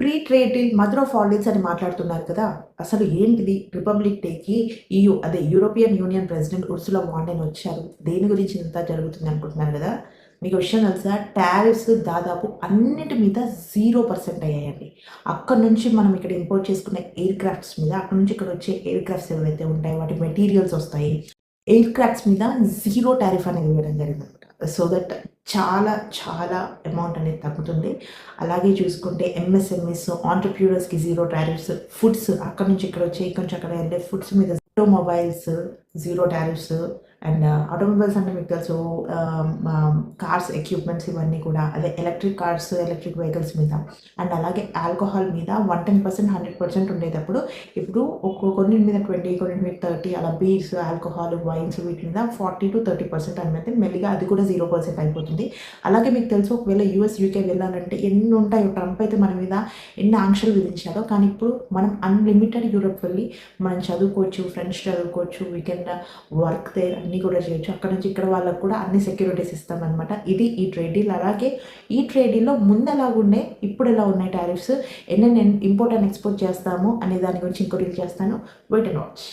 Pre trade deal mother of all deals అని మాట్లాడుతున్నారు కదా! అసలు ఏంటిది? రిపబ్లిక్ డేకి అదే European union president Ursula van der వచ్చారు. దేని గురించి ఇంత జరుగుతుంది అనుకుంటున్నారు గదా! మీకు విషయం తెలుసా? టారిఫ్స్ దాదాపు అన్నిటి మీద 0% అయ్యాయండి. అక్కడి నుంచి మనం ఇక్కడ ఇంపోర్ట్ చేసుకునే ఎయిర్ క్రాఫ్ట్స్ మీద, అక్కడి నుంచి ఇక్కడ వచ్చే ఎయిర్ క్రాఫ్ట్స్ ఏవైతే ఉంటాయో వాటి మెటీరియల్స్ వస్తాయి. ఎయిర్ క్రాఫ్ట్స్ మీద 0 టారిఫ్ అనేది వేయడం జరిగిందనమాట. సో దట్ చాలా చాలా అమౌంట్ అనేది తగ్గుతుంది. అలాగే చూసుకుంటే ఎంఎస్ఎంఈస్, ఆంటర్‌ప్రెన్యూర్స్‌కి 0 టారిఫ్స్. ఫుడ్స్ అక్కడి నుంచి ఇక్కడ వచ్చి, ఇక్కడి నుంచి అక్కడ వెళ్ళే ఫుడ్స్ మీద ఆటోమొబైల్స్ 0 టారిఫ్స్. అండ్ ఆటోమొబైల్స్ అంటే మీకు తెలుసు కార్స్ ఎక్విప్‌మెంట్స్ ఇవన్నీ కూడా అదే ఎలక్ట్రిక్ కార్స్, ఎలక్ట్రిక్ వెహికల్స్ మీద. అండ్ అలాగే ఆల్కహాల్ మీద 110%, 100% ఉండేటప్పుడు ఇప్పుడు కొన్నిటి మీద 20, కొన్నిటి మీద 30 అలా బీర్స్, ఆల్కహాల్, వైన్స్ వీటి మీద 40-30% అనేది మెల్లిగా అది కూడా 0% అయిపోతుంది. అలాగే మీకు తెలుసు ఒకవేళ యూఎస్, యూకే వెళ్ళాలంటే ఎన్ని ఉంటాయో ట్రంప్ అయితే మన మీద ఎన్ని ఆంక్షలు విధించారో, కానీ ఇప్పుడు మనం అన్‌లిమిటెడ్ యూరప్ వెళ్ళి మనం చదువుకోవచ్చు, ఫ్రెండ్స్ చదువుకోవచ్చు, వీ కెన్ వర్క్ దేర్ అన్నీ కూడా చేయొచ్చు. అక్కడ నుంచి ఇక్కడ వాళ్ళకి కూడా అన్ని సెక్యూరిటీస్ ఇస్తామనమాట. ఇది ఈ ట్రేడ్ డీల్. అలాగే ఈ ట్రేడ్ డీల్‌లో ముందు ఎలాగున్నాయి, ఇప్పుడు ఎలా ఉన్నాయి టారిఫ్స్, ఎన్నెన్ని ఇంపోర్ట్ అండ్ ఎక్స్‌పోర్ట్ చేస్తాము అనే దాని గురించి ఇంకో రీల్ చేస్తాను. Wait and watch.